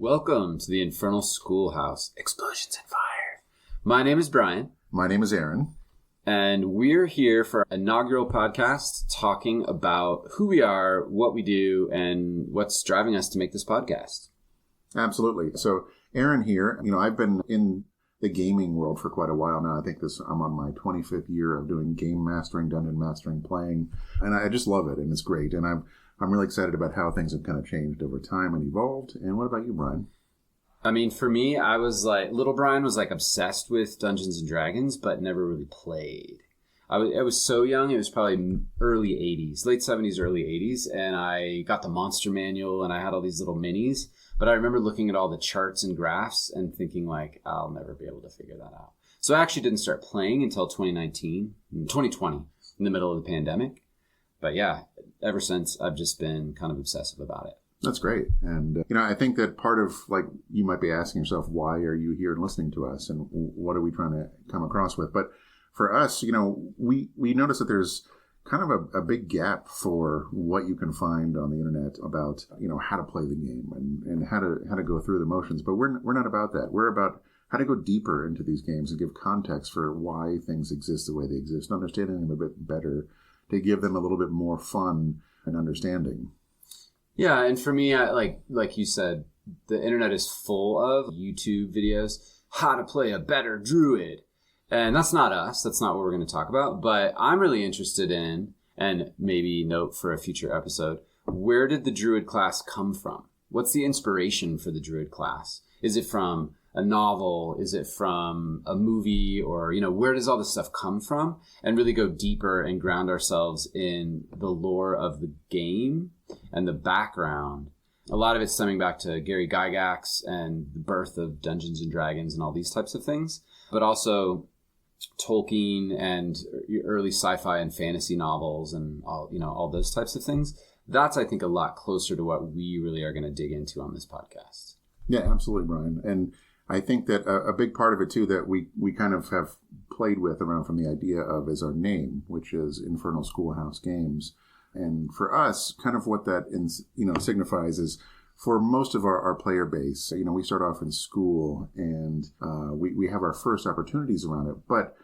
Welcome to the Infernal Schoolhouse. Explosions and fire. My name is Bryan. My name is Aaron. And we're here for our inaugural podcast talking about who we are, what we do, and what's driving us to make this podcast. Absolutely. So Aaron here, I've been in the gaming world for quite a while now. I think I'm on my 25th year of doing game mastering, dungeon mastering, playing, and I just love it, and it's great. And I'm really excited about how things have kind of changed over time and evolved. And what about you, Bryan? I mean, for me, I was like, little Bryan was like obsessed with Dungeons and Dragons, but never really played. I was so young, it was probably early 80s, late 70s, early 80s, and I got the Monster Manual and I had all these little minis, but I remember looking at all the charts and graphs and thinking like, I'll never be able to figure that out. So I actually didn't start playing until 2020, in the middle of the pandemic. But yeah, ever since, I've just been kind of obsessive about it. That's great. And, I think that part of, you might be asking yourself, why are you here and listening to us? And what are we trying to come across with? But for us, we notice that there's kind of a big gap for what you can find on the internet about, how to play the game and how to go through the motions. But we're not about that. We're about how to go deeper into these games and give context for why things exist the way they exist, understanding them a bit better, to give them a little bit more fun and understanding. Yeah, and for me, like you said, the internet is full of YouTube videos, how to play a better druid. And that's not us. That's not what we're going to talk about. But I'm really interested in, and maybe note for a future episode, where did the druid class come from? What's the inspiration for the druid class? Is it from a novel? Is it from a movie? Or, where does all this stuff come from? And really go deeper and ground ourselves in the lore of the game and the background. A lot of it's stemming back to Gary Gygax and the birth of Dungeons and Dragons and all these types of things. But also Tolkien and early sci-fi and fantasy novels and all those types of things. That's, I think, a lot closer to what we really are going to dig into on this podcast. Yeah, absolutely, Bryan. And I think that a big part of it, too, that we kind of have played with around from the idea of is our name, which is Infernal Schoolhouse Games. And for us, kind of what that signifies is for most of our player base, we start off in school and we have our first opportunities around it. But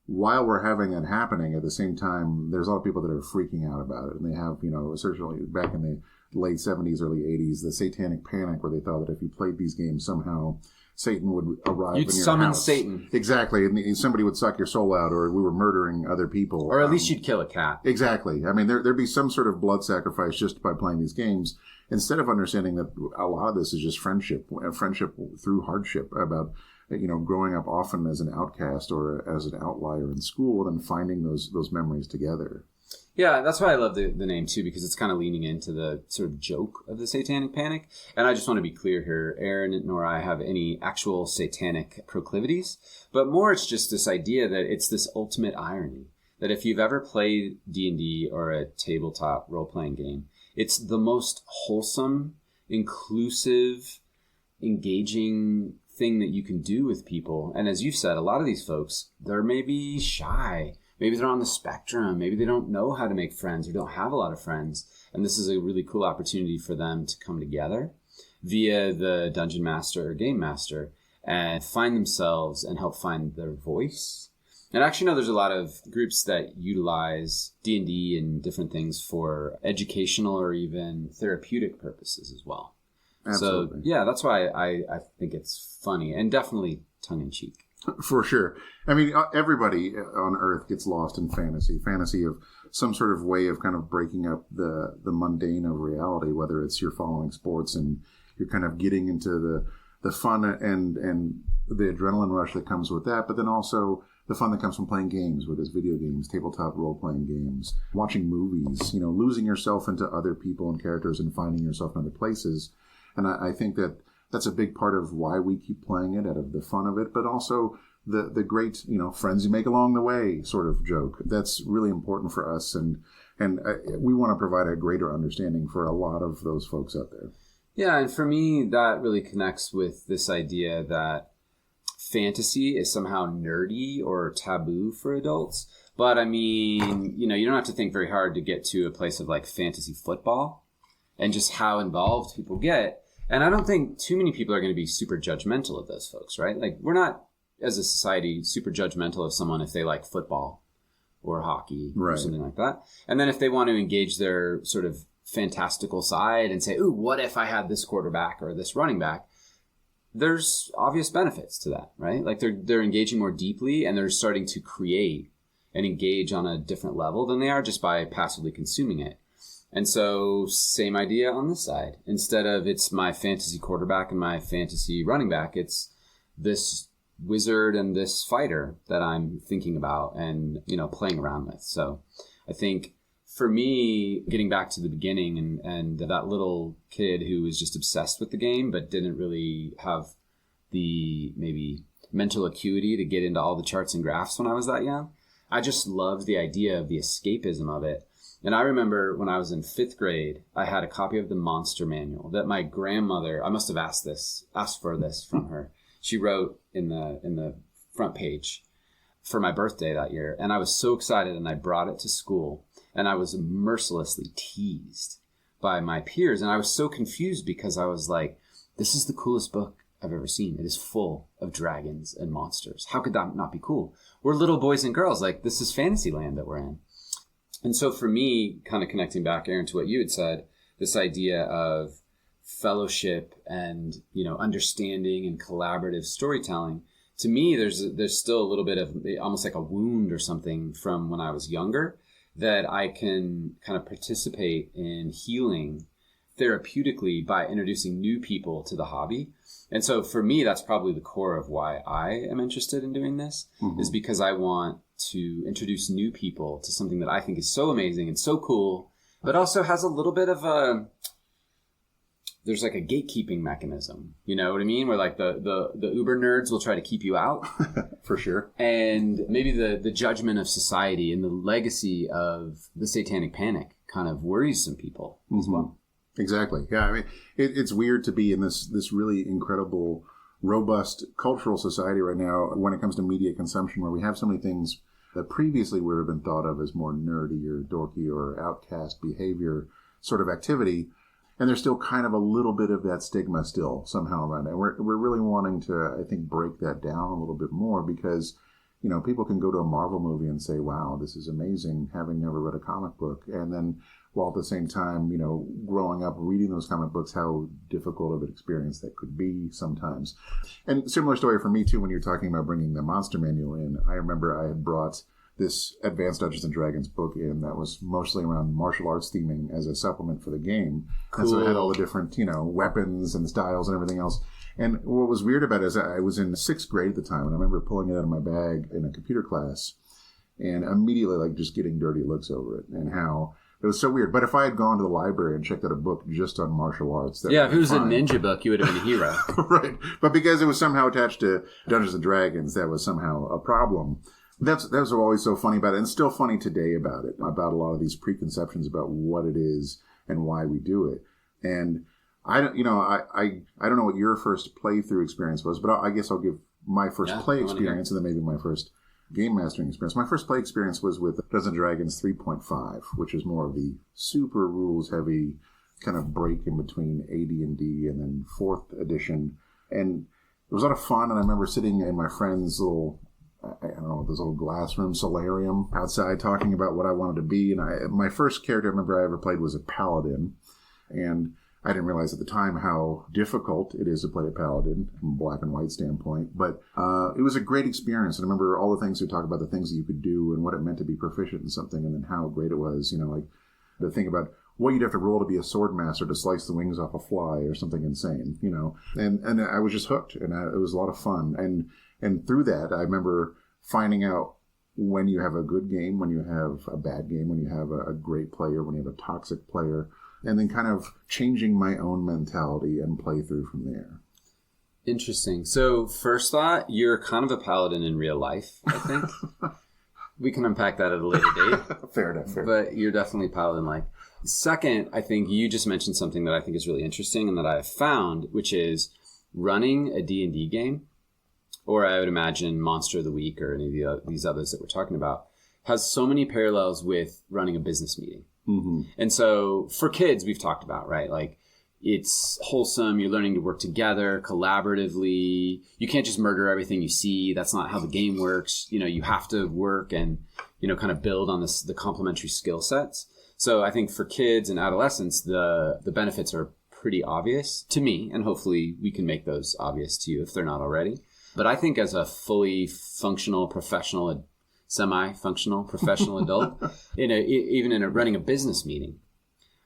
while we're having that happening, at the same time, there's a lot of people that are freaking out about it. And they have, certainly back in the late 70s, early 80s, the satanic panic where they thought that if you played these games, somehow Satan would arrive in your house. You'd summon Satan. Exactly. And somebody would suck your soul out, or we were murdering other people. Or at least you'd kill a cat. Exactly. I mean, there'd be some sort of blood sacrifice just by playing these games, instead of understanding that a lot of this is just friendship through hardship, about, growing up often as an outcast or as an outlier in school and finding those memories together. Yeah, that's why I love the name, too, because it's kind of leaning into the sort of joke of the satanic panic. And I just want to be clear here, Aaron nor I have any actual satanic proclivities, but more it's just this idea that it's this ultimate irony, that if you've ever played D&D or a tabletop role-playing game, it's the most wholesome, inclusive, engaging thing that you can do with people. And as you've said, a lot of these folks, they're maybe shy. Maybe they're on the spectrum. Maybe they don't know how to make friends or don't have a lot of friends. And this is a really cool opportunity for them to come together via the dungeon master or game master and find themselves and help find their voice. And actually, there's a lot of groups that utilize D&D and different things for educational or even therapeutic purposes as well. Absolutely. So, yeah, that's why I think it's funny and definitely tongue-in-cheek. For sure. I mean, everybody on Earth gets lost in fantasy of some sort of way of kind of breaking up the mundane of reality, whether it's you're following sports and you're kind of getting into the fun and the adrenaline rush that comes with that, but then also the fun that comes from playing games, whether it's video games, tabletop role-playing games, watching movies, losing yourself into other people and characters and finding yourself in other places. And I think that that's a big part of why we keep playing it, out of the fun of it, but also the great, friends you make along the way sort of joke. That's really important for us. And we want to provide a greater understanding for a lot of those folks out there. Yeah. And for me, that really connects with this idea that fantasy is somehow nerdy or taboo for adults. But I mean, you don't have to think very hard to get to a place of like fantasy football and just how involved people get. And I don't think too many people are going to be super judgmental of those folks, right? Like, we're not, as a society, super judgmental of someone if they like football or hockey or something like that. And then if they want to engage their sort of fantastical side and say, ooh, what if I had this quarterback or this running back? There's obvious benefits to that, right? Like, they're engaging more deeply, and they're starting to create and engage on a different level than they are just by passively consuming it. And so, same idea on this side. Instead of it's my fantasy quarterback and my fantasy running back, it's this wizard and this fighter that I'm thinking about and, playing around with. So I think for me, getting back to the beginning and that little kid who was just obsessed with the game but didn't really have the maybe mental acuity to get into all the charts and graphs when I was that young, I just loved the idea of the escapism of it. And I remember when I was in 5th grade, I had a copy of the Monster Manual that my grandmother, I must have asked for this from her. She wrote in the front page for my birthday that year. And I was so excited, and I brought it to school, and I was mercilessly teased by my peers. And I was so confused because I was like, this is the coolest book I've ever seen. It is full of dragons and monsters. How could that not be cool? We're little boys and girls. Like, this is fantasy land that we're in. And so for me, kind of connecting back, Aaron, to what you had said, this idea of fellowship and, understanding and collaborative storytelling, to me, there's still a little bit of almost like a wound or something from when I was younger that I can kind of participate in healing therapeutically by introducing new people to the hobby. And so for me, that's probably the core of why I am interested in doing this, is because I want to introduce new people to something that I think is so amazing and so cool, but also has a little bit of there's like a gatekeeping mechanism, you know what I mean? Where like the uber nerds will try to keep you out. For sure. And maybe the judgment of society and the legacy of the Satanic Panic kind of worries some people as well. Exactly. Yeah. I mean, it's weird to be in this really incredible, robust cultural society right now when it comes to media consumption, where we have so many things that previously would have been thought of as more nerdy or dorky or outcast behavior sort of activity. And there's still kind of a little bit of that stigma still somehow around it. We're really wanting to, I think, break that down a little bit more because, people can go to a Marvel movie and say, wow, this is amazing, having never read a comic book. And then while at the same time, growing up reading those comic books, how difficult of an experience that could be sometimes. And similar story for me, too, when you're talking about bringing the Monster Manual in. I remember I had brought this Advanced Dungeons & Dragons book in that was mostly around martial arts theming as a supplement for the game. Cool. And so it had all the different, weapons and styles and everything else. And what was weird about it is I was in 6th grade at the time, and I remember pulling it out of my bag in a computer class and immediately just getting dirty looks over it and how it was so weird. But if I had gone to the library and checked out a book just on martial arts, if it was a ninja book, you would have been a hero. Right. But because it was somehow attached to Dungeons & Dragons, that was somehow a problem. That's what's always so funny about it, and still funny today about it, about a lot of these preconceptions about what it is and why we do it. And I don't know what your first playthrough experience was, but I guess I'll give my first play experience and then maybe my first game mastering experience. My first play experience was with Dungeons & Dragons 3.5, which is more of the super rules heavy kind of break in between AD&D and then 4th edition. And it was a lot of fun, and I remember sitting in my friend's little, I don't know, this little glass room solarium outside talking about what I wanted to be. And my first character I remember I ever played was a paladin. And I didn't realize at the time how difficult it is to play a paladin from a black and white standpoint. But it was a great experience. And I remember all the things we talked about, the things that you could do and what it meant to be proficient in something, and then how great it was, like the thing about what you'd have to roll to be a sword master to slice the wings off a fly or something insane, And I was just hooked, and it was a lot of fun. And through that, I remember finding out when you have a good game, when you have a bad game, when you have a great player, when you have a toxic player, and then kind of changing my own mentality and play through from there. Interesting. So first thought, you're kind of a paladin in real life, I think. We can unpack that at a later date. Fair enough. But you're definitely paladin-like. Second, I think you just mentioned something that I think is really interesting and that I have found, which is running a D&D game, or I would imagine Monster of the Week or any of these others that we're talking about, has so many parallels with running a business meeting. Mm-hmm. And so for kids, we've talked about, right? Like, It's wholesome. You're learning to work together collaboratively. You can't just murder everything you see. That's not how the game works. You have to work and, kind of build on the complementary skill sets. So I think for kids and adolescents, the benefits are pretty obvious to me, and hopefully we can make those obvious to you if they're not already. But I think as a fully functional, professional, semi-functional, professional adult, even in running a business meeting,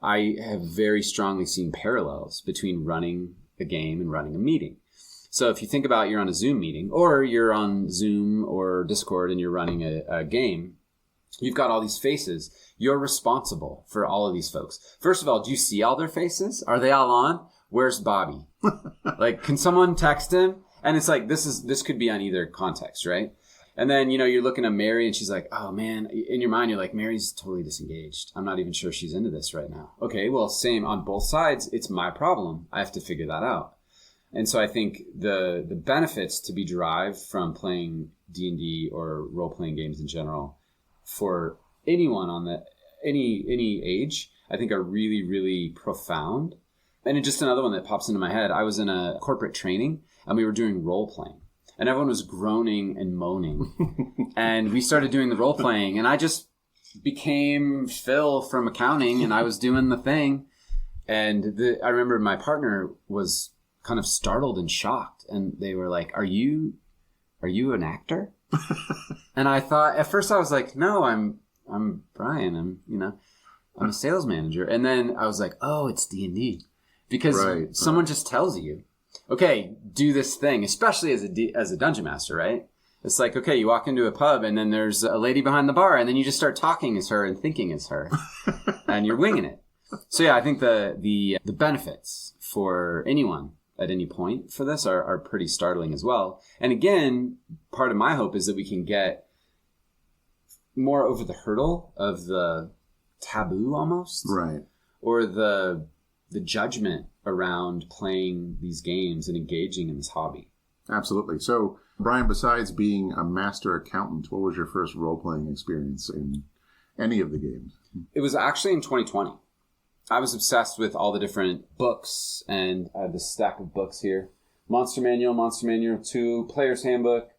I have very strongly seen parallels between running a game and running a meeting. So if you think about you're on a Zoom meeting, or you're on Zoom or Discord and you're running a game, you've got all these faces. You're responsible for all of these folks. First of all, do you see all their faces? Are they all on? Where's Bobby? Like, can someone text him? And it's like, this could be on either context, right? And then, you're looking at Mary and she's like, oh man, in your mind, you're like, Mary's totally disengaged. I'm not even sure she's into this right now. Okay, well, same on both sides. It's my problem. I have to figure that out. And so I think the benefits to be derived from playing D&D or role-playing games in general for anyone on any age, I think are really, really profound. And just another one that pops into my head, I was in a corporate training and we were doing role-playing. And everyone was groaning and moaning. And we started doing the role playing. And I just became Phil from accounting. And I was doing the thing. And I remember my partner was kind of startled and shocked. And they were like, are you an actor? And I thought, at first I was like, no, I'm Bryan. I'm a sales manager. And then I was like, oh, it's D&D. Because someone just tells you, okay, do this thing, especially as a dungeon master, right? It's like, okay, you walk into a pub and then there's a lady behind the bar and then you just start talking as her and thinking as her and you're winging it. So yeah, I think the benefits for anyone at any point for this are pretty startling as well. And again, part of my hope is that we can get more over the hurdle of the taboo almost. Right. Or the judgment around playing these games and engaging in this hobby. Absolutely. So, Bryan, besides being a master accountant, what was your first role-playing experience in any of the games? It was actually in 2020. I was obsessed with all the different books, and I have this stack of books here. Monster Manual 2, Player's Handbook,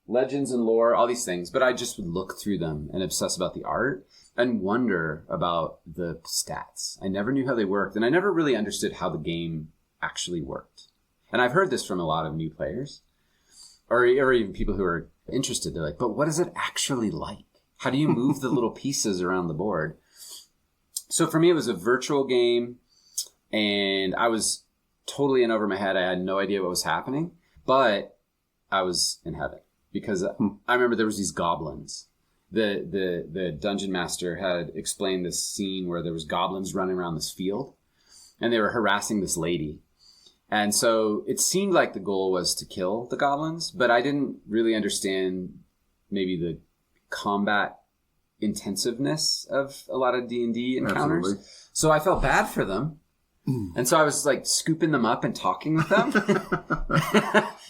Legends and Lore, all these things. But I just would look through them and obsess about the art and wonder about the stats. I never knew how they worked, and I never really understood how the game actually worked. And I've heard this from a lot of new players, or even people who are interested. They're like, but what is it actually like? How do you move the little pieces around the board? So for me, it was a virtual game, and I was totally in over my head. I had no idea what was happening, but I was in heaven because I remember there was these goblins. The dungeon master had explained this scene where there was goblins running around this field and they were harassing this lady. And so it seemed like the goal was to kill the goblins, but I didn't really understand maybe the combat intensiveness of a lot of D&D encounters. Absolutely. So I felt bad for them. And so I was like scooping them up and talking with them.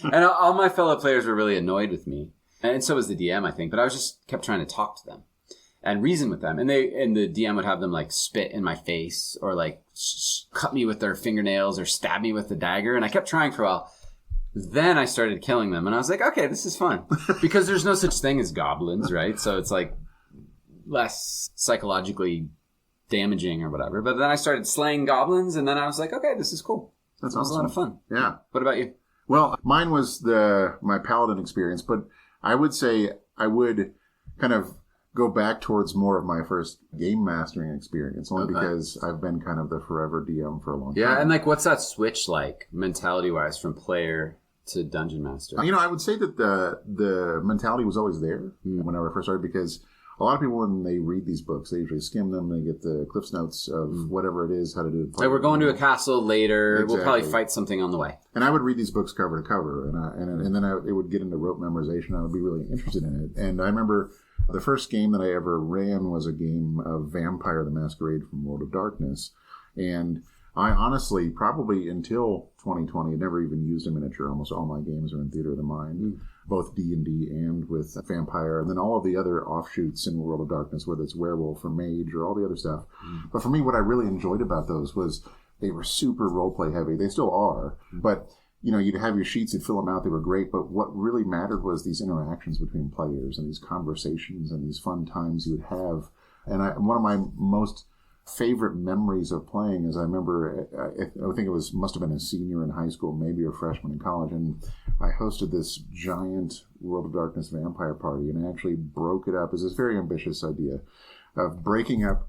And all my fellow players were really annoyed with me. And so was the DM, I think. But I was just kept trying to talk to them and reason with them. And the DM would have them like spit in my face or like cut me with their fingernails or stab me with the dagger. And I kept trying for a while. Then I started killing them. And I was like, okay, this is fun. Because there's no such thing as goblins, right? So it's like less psychologically damaging or whatever. But then I started slaying goblins. And then I was like, okay, this is cool. That's awesome. It was a lot of fun. Yeah. What about you? Well, mine was my paladin experience, but I would say I would kind of go back towards more of my first game mastering experience, only because I've been kind of the forever DM for a long time. Yeah, and like, what's that switch like, mentality-wise, from player to dungeon master? I would say that the mentality was always there whenever I first started, because a lot of people, when they read these books, they usually skim them, they get the Cliff's Notes of whatever it is, how to do it. Like, we're going to a castle later, exactly. We'll probably fight something on the way. And I would read these books cover to cover, and then it would get into rote memorization. I would be really interested in it. And I remember the first game that I ever ran was a game of Vampire the Masquerade from World of Darkness. And I honestly, probably until 2020, had never even used a miniature. Almost all my games are in Theater of the Mind, both D&D and with Vampire, and then all of the other offshoots in World of Darkness, whether it's Werewolf or Mage or all the other stuff. But for me, what I really enjoyed about those was they were super role play heavy. They still are, but you'd have your sheets, you'd fill them out. They were great, but what really mattered was these interactions between players and these conversations and these fun times you would have. And one of my most favorite memories of playing is I remember, I think it must have been a senior in high school, maybe a freshman in college, and I hosted this giant World of Darkness vampire party, and I actually broke it up. It was this very ambitious idea of breaking up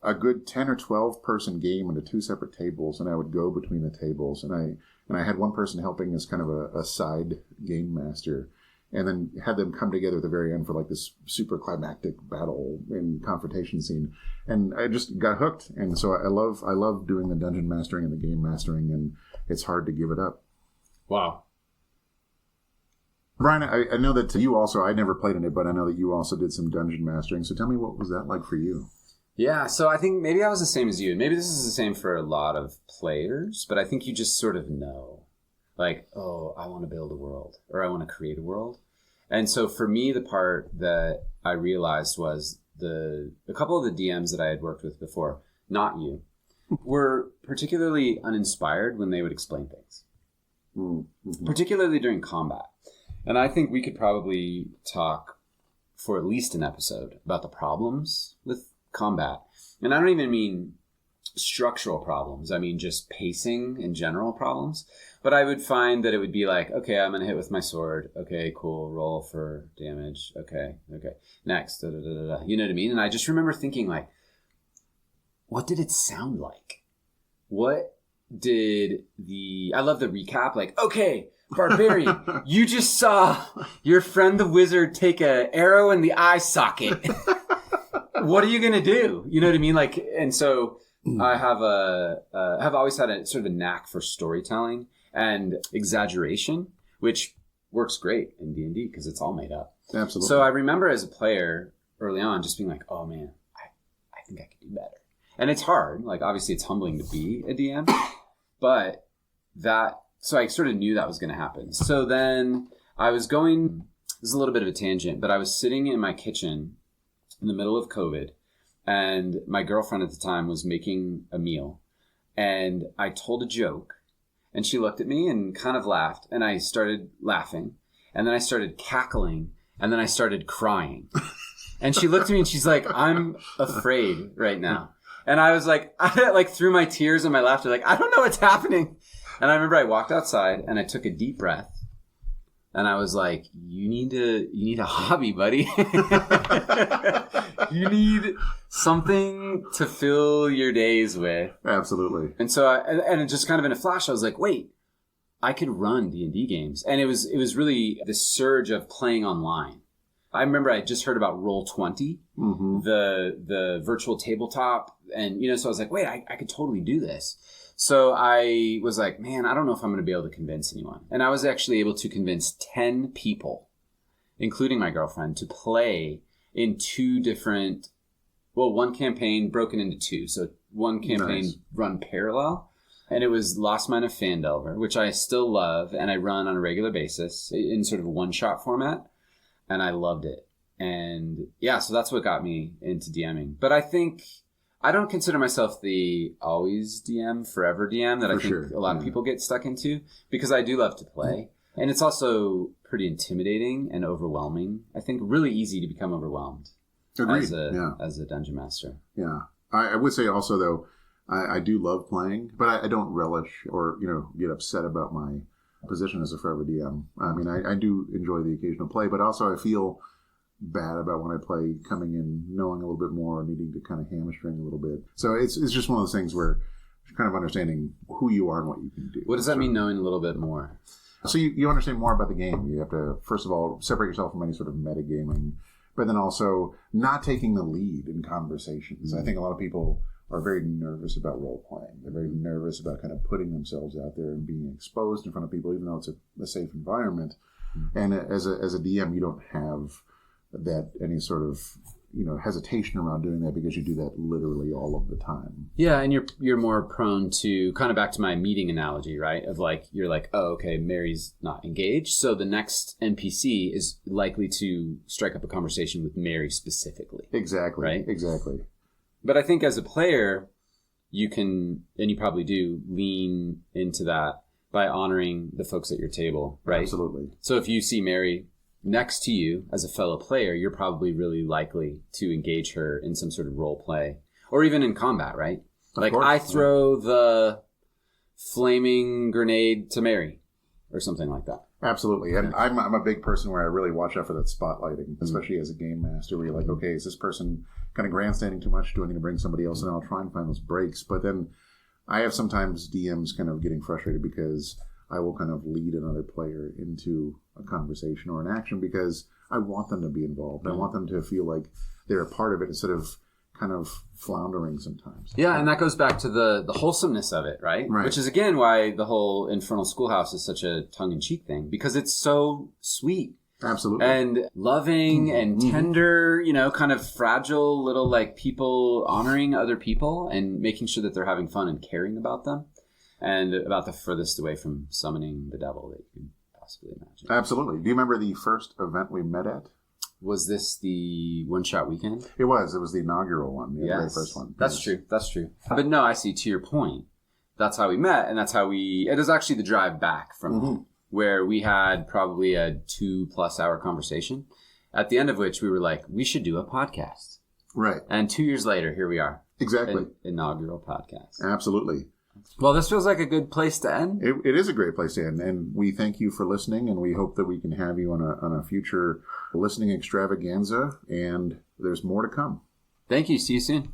a good 10 or 12 person game into 2 separate tables, and I would go between the tables, and I had one person helping as kind of a side game master, and then had them come together at the very end for like this super climactic battle and confrontation scene. And I just got hooked. And so I love doing the dungeon mastering and the game mastering, and it's hard to give it up. Wow. Bryan, I know that you also, I never played in it, but I know that you also did some dungeon mastering. So tell me, what was that like for you? Yeah, so I think maybe I was the same as you. Maybe this is the same for a lot of players, but I think you just sort of know. Like, oh, I want to build a world, or I want to create a world. And so for me, the part that I realized was a couple of the DMs that I had worked with before, not you, were particularly uninspired when they would explain things, particularly during combat. And I think we could probably talk for at least an episode about the problems with combat. And I don't even mean structural problems. I mean just pacing and general problems. But I would find that it would be like, okay, I'm going to hit with my sword. Okay, cool. Roll for damage. Okay. Next. Da, da, da, da, da. You know what I mean? And I just remember thinking like, what did it sound like? I love the recap. Like, okay, barbarian, you just saw your friend the wizard take a arrow in the eye socket. What are you going to do? You know what I mean? Like, and so I have always had a sort of a knack for storytelling and exaggeration, which works great in D&D because it's all made up. Absolutely. So I remember as a player early on just being like, oh man, I think I could do better. And it's hard. Like, obviously it's humbling to be a DM, but so I sort of knew that was going to happen. So then this is a little bit of a tangent, but I was sitting in my kitchen in the middle of COVID, and my girlfriend at the time was making a meal, and I told a joke, and she looked at me and kind of laughed, and I started laughing, and then I started cackling, and then I started crying. And she looked at me and she's like, I'm afraid right now. And I was like, through my tears and my laughter, like, I don't know what's happening. And I remember I walked outside and I took a deep breath. And I was like, you need a hobby, buddy. You need something to fill your days with. Absolutely. And so and just kind of in a flash, I was like, wait, I could run D&D games. And it was really the surge of playing online. I remember I just heard about Roll20, the virtual tabletop. And, so I was like, wait, I could totally do this. So I was like, man, I don't know if I'm going to be able to convince anyone. And I was actually able to convince 10 people, including my girlfriend, to play in one campaign broken into 2. So one campaign run parallel. And it was Lost Mine of Phandelver, which I still love. And I run on a regular basis in sort of a one-shot format. And I loved it. And yeah, so that's what got me into DMing. But I don't consider myself the always DM, forever DM that I think a lot of people get stuck into, because I do love to play. And it's also pretty intimidating and overwhelming. I think really easy to become overwhelmed. Agreed. As a dungeon master. Yeah. I would say also, though, I do love playing, but I don't relish or, get upset about my position as a forever DM. I mean, I do enjoy the occasional play, but also I feel bad about when I play coming in knowing a little bit more, needing to kind of hamstring a little bit. So it's just one of those things where you're kind of understanding who you are and what you can do. What does that mean, knowing a little bit more? So you understand more about the game. You have to, first of all, separate yourself from any sort of metagaming, but then also not taking the lead in conversations. I think a lot of people are very nervous about role-playing. They're very nervous about kind of putting themselves out there and being exposed in front of people, even though it's a safe environment. And as a DM, you don't have that any sort of hesitation around doing that, because you do that literally all of the time. Yeah, and you're more prone to, kind of back to my meeting analogy, right? Of like, you're like, oh, okay, Mary's not engaged, so the next NPC is likely to strike up a conversation with Mary specifically. Exactly. Right? Exactly. But I think as a player, you can, and you probably do, lean into that by honoring the folks at your table, right? Absolutely. So if you see Mary next to you as a fellow player, you're probably really likely to engage her in some sort of role play or even in combat, right? Like I throw the flaming grenade to Mary or something like that. Absolutely. And I'm a big person where I really watch out for that spotlighting, especially as a game master, where you're like, okay, is this person kind of grandstanding too much? Do I need to bring somebody else in? I'll try and find those breaks. But then I have sometimes DMs kind of getting frustrated because I will kind of lead another player into a conversation or an action because I want them to be involved. I want them to feel like they're a part of it instead of kind of floundering sometimes. Yeah, and that goes back to the wholesomeness of it, right? Which is, again, why the whole Infernal Schoolhouse is such a tongue-in-cheek thing, because it's so sweet. Absolutely. And loving and tender, you know, kind of fragile little, like, people honoring other people and making sure that they're having fun and caring about them, and about the furthest away from summoning the devil that you can possibly imagine. Absolutely. Do you remember the first event we met at? Was this the one-shot weekend? It was. It was the inaugural one. The very first one. That's true. That's true. But no, I see, to your point, that's how we met, and that's how it was actually the drive back from home, where we had probably a 2+ hour conversation, at the end of which we were like, we should do a podcast. Right. And 2 years later, here we are. Exactly. An inaugural podcast. Absolutely. Well, this feels like a good place to end. It is a great place to end, and we thank you for listening, and we hope that we can have you on a future listening extravaganza, and there's more to come. Thank you. See you soon.